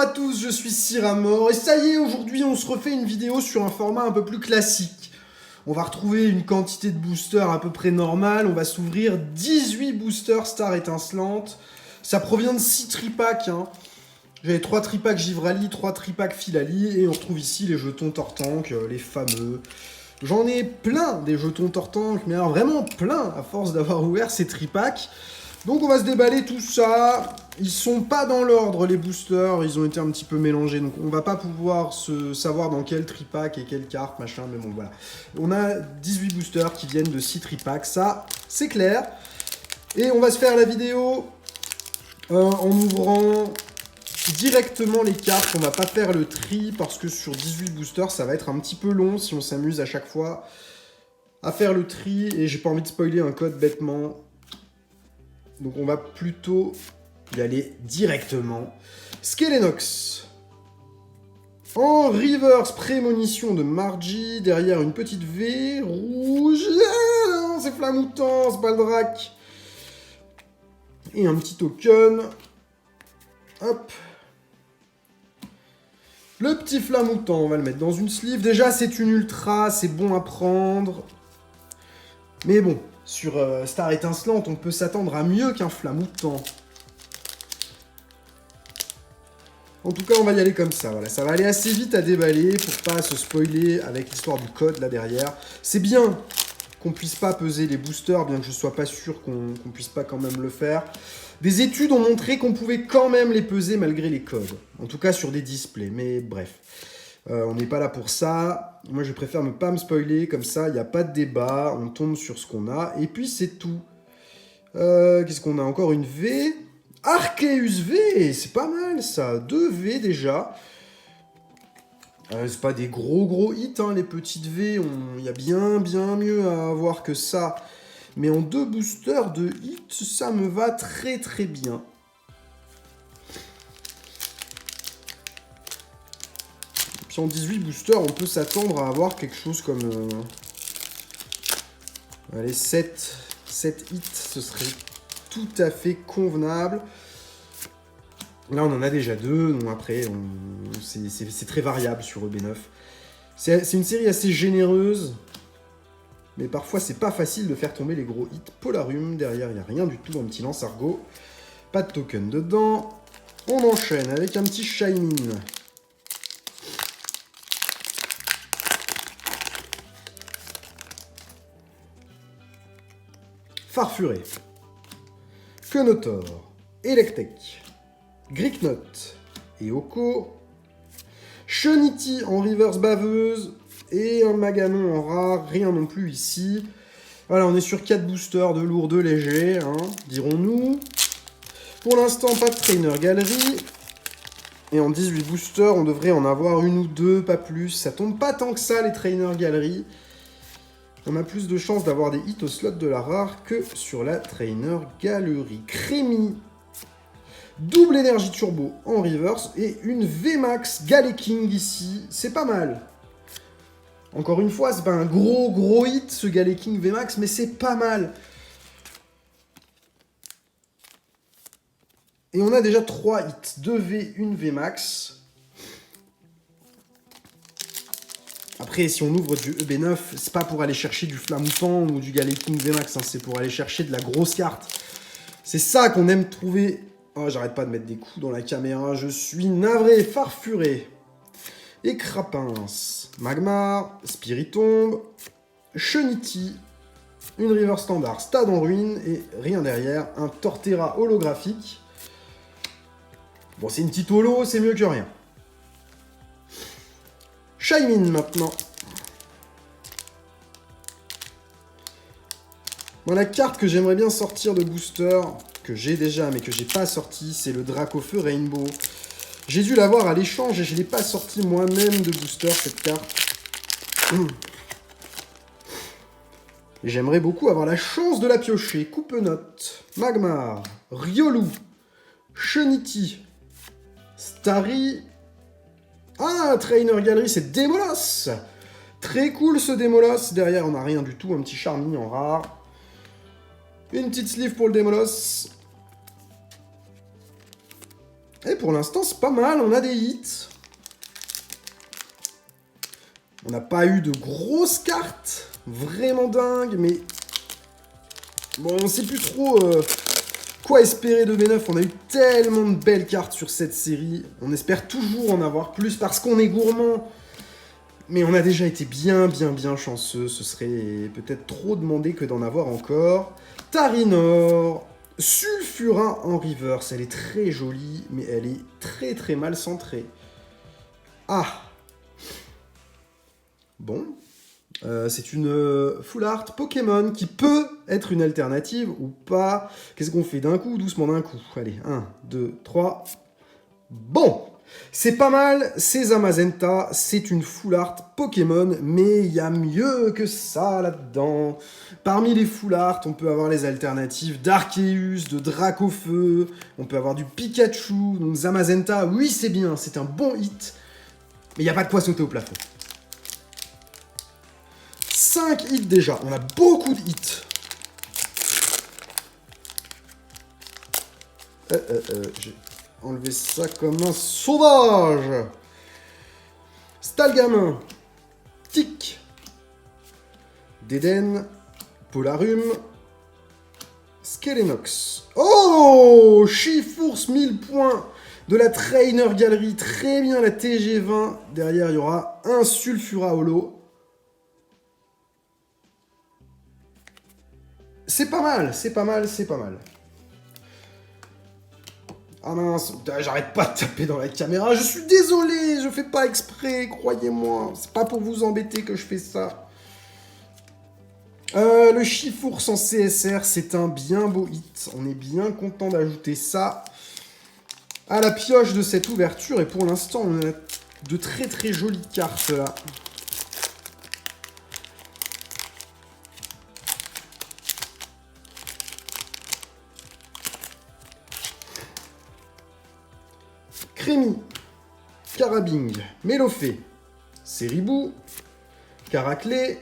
à tous, je suis Cyramor et ça y est, aujourd'hui on se refait une vidéo sur un format un peu plus classique. On va retrouver une quantité de boosters à peu près normale, on va s'ouvrir 18 boosters Star étincelante. Ça provient de 6 tripacks, hein. J'avais 3 tripacks Givrali, 3 tripacks Filali et on retrouve ici les jetons Tortank, les fameux. J'en ai plein des jetons Tortank, mais alors vraiment plein à force d'avoir ouvert ces tripacks. Donc on va se déballer tout ça. Ils sont pas dans l'ordre les boosters, ils ont été un petit peu mélangés, donc on va pas pouvoir se savoir dans quel tripack et quelle carte, machin, mais bon voilà. On a 18 boosters qui viennent de 6 tripacks, ça c'est clair. Et on va se faire la vidéo en ouvrant directement les cartes, on va pas faire le tri parce que sur 18 boosters ça va être un petit peu long si on s'amuse à chaque fois à faire le tri et j'ai pas envie de spoiler un code bêtement. Donc on va plutôt y aller directement. Skelenox. En reverse, prémonition de Margie. Derrière une petite V. Rouge. Ah, c'est Flamoutant, c'est pas le drac. Et un petit token. Hop. Le petit Flamoutant, on va le mettre dans une sleeve. Déjà, c'est une ultra, c'est bon à prendre. Mais bon, sur Star étincelante, on peut s'attendre à mieux qu'un Flamoutant. En tout cas, on va y aller comme ça, voilà. Ça va aller assez vite à déballer pour pas se spoiler avec l'histoire du code là derrière. C'est bien qu'on puisse pas peser les boosters, bien que je sois pas sûr qu'on puisse pas quand même le faire. Des études ont montré qu'on pouvait quand même les peser malgré les codes. En tout cas sur des displays, mais bref. On n'est pas là pour ça. Moi, je préfère pas me spoiler, comme ça, il n'y a pas de débat. On tombe sur ce qu'on a, et puis c'est tout. Qu'est-ce qu'on a encore? Une V. Arceus V, c'est pas mal ça. 2 V déjà. C'est pas des gros hits, hein, les petites V. Il y a bien mieux à avoir que ça. Mais en 2 boosters de hits, ça me va très bien. Puis en 18 boosters, on peut s'attendre à avoir quelque chose comme... allez, 7 hits, ce serait tout à fait convenable. Là, on en a déjà 2, donc après, c'est très variable sur EB9. C'est une série assez généreuse, mais parfois, c'est pas facile de faire tomber les gros hits. Polarium, derrière, il n'y a rien du tout, un petit lance-argot. Pas de token dedans. On enchaîne avec un petit Shaymin. Farfuré. Quenotor. Electek. Gricknot. Eoko. Chenity en reverse baveuse. Et un Maganon en rare. Rien non plus ici. Voilà, on est sur 4 boosters de lourd, de léger, hein, dirons-nous. Pour l'instant, pas de Trainer Galerie. Et en 18 boosters, on devrait en avoir une ou deux, pas plus. Ça tombe pas tant que ça, les Trainer Galerie. On a plus de chances d'avoir des hits au slot de la rare que sur la Trainer Gallery. Crémy. Double énergie turbo en reverse. Et une VMAX Galeking ici. C'est pas mal. Encore une fois, c'est pas un gros hit, ce Galeking VMAX, mais c'est pas mal. Et on a déjà 3 hits. 2 V, 1 VMAX. Après, si on ouvre du EB9, c'est pas pour aller chercher du Flamoutant ou du Galeking VMAX, hein, c'est pour aller chercher de la grosse carte. C'est ça qu'on aime trouver. Oh, j'arrête pas de mettre des coups dans la caméra, je suis navré, Farfuré. Et Crapince. Magmar, Spiritomb, Chenity, une River Standard, Stade en ruine, et rien derrière, un Torterra holographique. Bon, c'est une petite holo, c'est mieux que rien. Shaymin maintenant. Bon, la carte que j'aimerais bien sortir de booster, que j'ai déjà mais que j'ai pas sorti, c'est le Dracofeu Rainbow. J'ai dû l'avoir à l'échange et je l'ai pas sorti moi-même de booster cette carte. Et j'aimerais beaucoup avoir la chance de la piocher. Coupenote, Magmar, Riolu, Chenity, Starry. Ah, Trainer Gallery, c'est Démolos. Très cool ce Démolos. Derrière, on n'a rien du tout. Un petit Charmy en rare. Une petite sleeve pour le Démolos. Et pour l'instant, c'est pas mal, on a des hits. On n'a pas eu de grosses cartes, vraiment dingues, mais... Bon, on sait plus trop quoi espérer de B9. On a eu tellement de belles cartes sur cette série. On espère toujours en avoir plus parce qu'on est gourmand. Mais on a déjà été bien chanceux. Ce serait peut-être trop demandé que d'en avoir encore. Tarinor, Sulfurin en reverse. Elle est très jolie, mais elle est très mal centrée. Ah! Bon. C'est une full art Pokémon qui peut être une alternative ou pas. Qu'est-ce qu'on fait d'un coup? Doucement d'un coup. Allez, 1, 2, 3. Bon! C'est pas mal, c'est Zamazenta, c'est une full art Pokémon, mais il y a mieux que ça là-dedans. Parmi les full art, on peut avoir les alternatives d'Arceus, de Dracofeu, on peut avoir du Pikachu, donc Zamazenta, oui c'est bien, c'est un bon hit, mais il n'y a pas de quoi sauter au plafond. 5 hits déjà, on a beaucoup de hits. J'ai enlevé ça comme un sauvage. Stalgamin, Tic, Déden, Polarum, Skelenox. Oh, Chifours 1000 points de la Trainer Gallery. Très bien, la TG20. Derrière, il y aura un Sulfura Holo. C'est pas mal, c'est pas mal, c'est pas mal. Ah mince, j'arrête pas de taper dans la caméra. Je suis désolé, je fais pas exprès, croyez-moi. C'est pas pour vous embêter que je fais ça. Le Chifours en CSR, c'est un bien beau hit. On est bien content d'ajouter ça à la pioche de cette ouverture. Et pour l'instant, on a de très jolies cartes là. Crémy, Carabing, Mélofée, Seribou, Caraclé.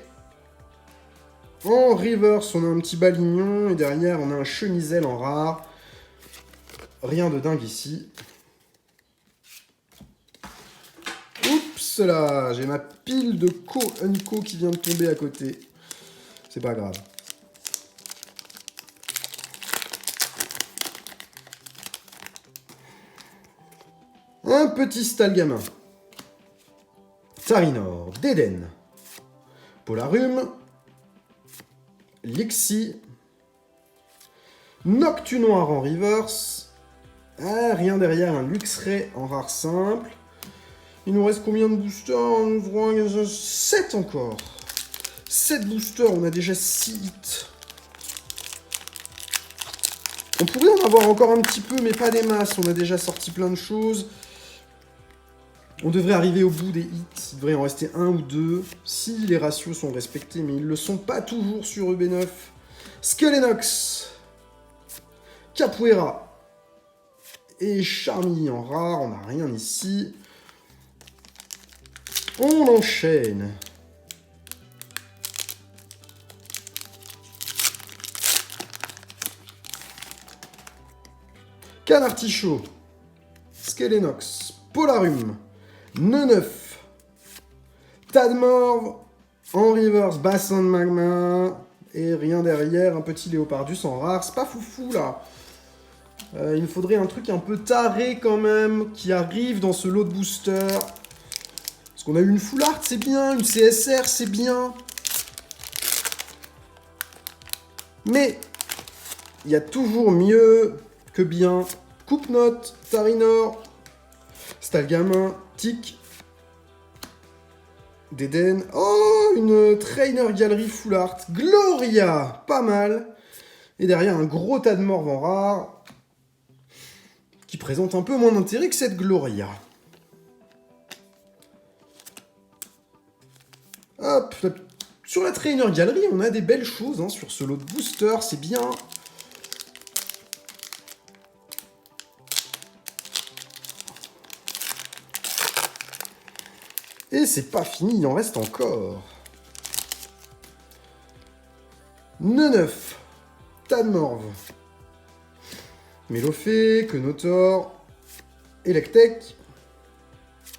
En reverse, on a un petit Balignon et derrière, on a un Chenizel en rare. Rien de dingue ici. Oups là, j'ai ma pile de Unco qui vient de tomber à côté. C'est pas grave. Un petit Stalgamin. Tarinor, Déden, Polarum, Lixie, Noctunoir en reverse. Ah, rien derrière, un Luxray en rare simple. Il nous reste combien de boosters? 7 encore. 7 boosters, on a déjà 6 hits. On pourrait en avoir encore un petit peu, mais pas des masses. On a déjà sorti plein de choses. On devrait arriver au bout des hits. Il devrait en rester un ou deux, si les ratios sont respectés, mais ils ne le sont pas toujours sur EB9. Skelenox, Capoeira et Charmy en rare. On n'a rien ici. On enchaîne. Canartichaud, Skelenox, Polarum, Neneuf, Tadmorve, en reverse, bassin de magma, et rien derrière, un petit Léopardus en rare. C'est pas foufou là. Il me faudrait un truc un peu taré quand même, qui arrive dans ce lot de booster. Parce qu'on a eu une full art, c'est bien, une CSR, c'est bien. Mais, il y a toujours mieux que bien. Coupe-note, Tarinor, Stalgamin, Tic, Déden. Oh, une Trainer Gallery full art. Gloria, pas mal. Et derrière, un gros tas de morves en rare, qui présente un peu moins d'intérêt que cette Gloria. Hop, sur la Trainer Gallery, on a des belles choses hein, sur ce lot de booster, c'est bien. Et c'est pas fini, il en reste encore. Neneuf, Tadmorve, Mélofée, Quenotor, Electek.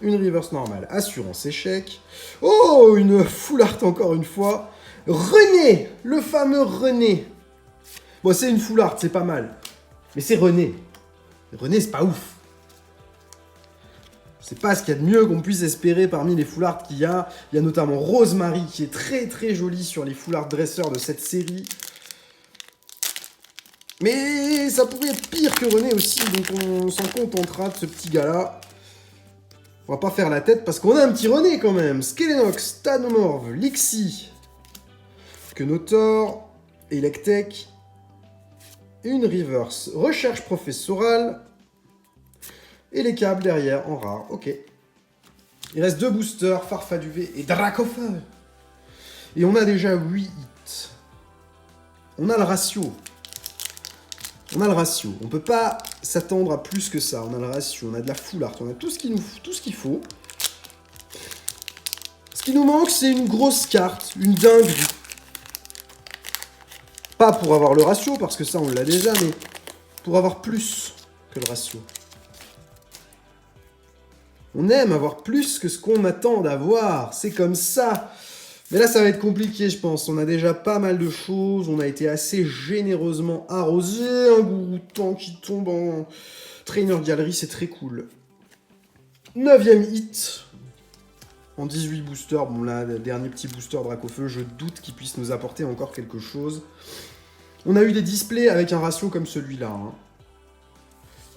Une reverse normale. Assurance échec. Oh, une full art encore une fois. René, le fameux René. Bon, c'est une full art, c'est pas mal. Mais c'est René. René, c'est pas ouf. C'est pas ce qu'il y a de mieux qu'on puisse espérer parmi les full art qu'il y a. Il y a notamment Rosemary qui est très très jolie sur les full art dresseurs de cette série. Mais ça pourrait être pire que René aussi, donc on s'en contentera de ce petit gars-là. On va pas faire la tête parce qu'on a un petit René quand même. Skelenox, Tanomorph, Lixie, Kenotor, Electek, une reverse, recherche professorale, et les câbles derrière en rare. Ok. Il reste 2 boosters, Farfaduvé et Dracofeu. Et on a déjà 8 hits. On a le ratio. On a le ratio. On peut pas s'attendre à plus que ça. On a le ratio, on a de la full art, on a tout ce qu'il faut. Ce qui nous manque, c'est une grosse carte, une dinguerie. Pas pour avoir le ratio, parce que ça, on l'a déjà, mais pour avoir plus que le ratio. On aime avoir plus que ce qu'on attend d'avoir. C'est comme ça. Mais là, ça va être compliqué, je pense. On a déjà pas mal de choses. On a été assez généreusement arrosé. Un Gouroutan qui tombe en Trainer Gallery, c'est très cool. 9ème hit. En 18 boosters. Bon, là, le dernier petit booster Dracofeu, je doute qu'il puisse nous apporter encore quelque chose. On a eu des displays avec un ratio comme celui-là. Hein.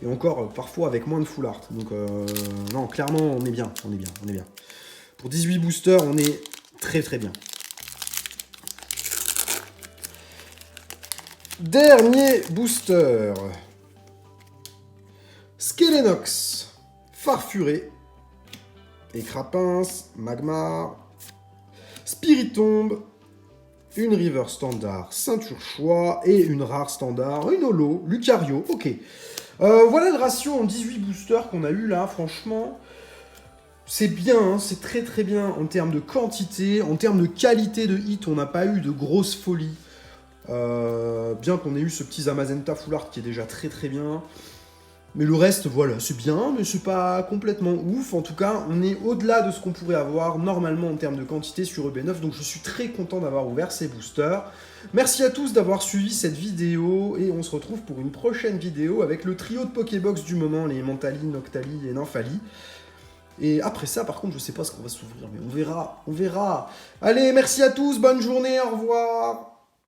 Et encore, parfois, avec moins de full art. Donc, non, clairement, on est bien. On est bien, on est bien. Pour 18 boosters, on est très très bien. Dernier booster. Skelenox, Farfuré, Écrapince, Magmar, Spiritombe, une River standard, Ceinture Choix et une rare standard, une holo, Lucario, ok. Voilà le ratio en 18 boosters qu'on a eu là, franchement. C'est bien, hein, c'est très très bien en termes de quantité, en termes de qualité de hit, on n'a pas eu de grosse folie. Bien qu'on ait eu ce petit Zamazenta Full Art qui est déjà très très bien. Mais le reste, voilà, c'est bien, mais c'est pas complètement ouf. En tout cas, on est au-delà de ce qu'on pourrait avoir normalement en termes de quantité sur EB9, donc je suis très content d'avoir ouvert ces boosters. Merci à tous d'avoir suivi cette vidéo, et on se retrouve pour une prochaine vidéo avec le trio de Pokébox du moment, les Mentali, Noctali et Nymphali. Et après ça, par contre, je sais pas ce qu'on va s'ouvrir, mais on verra, on verra. Allez, merci à tous, bonne journée, au revoir.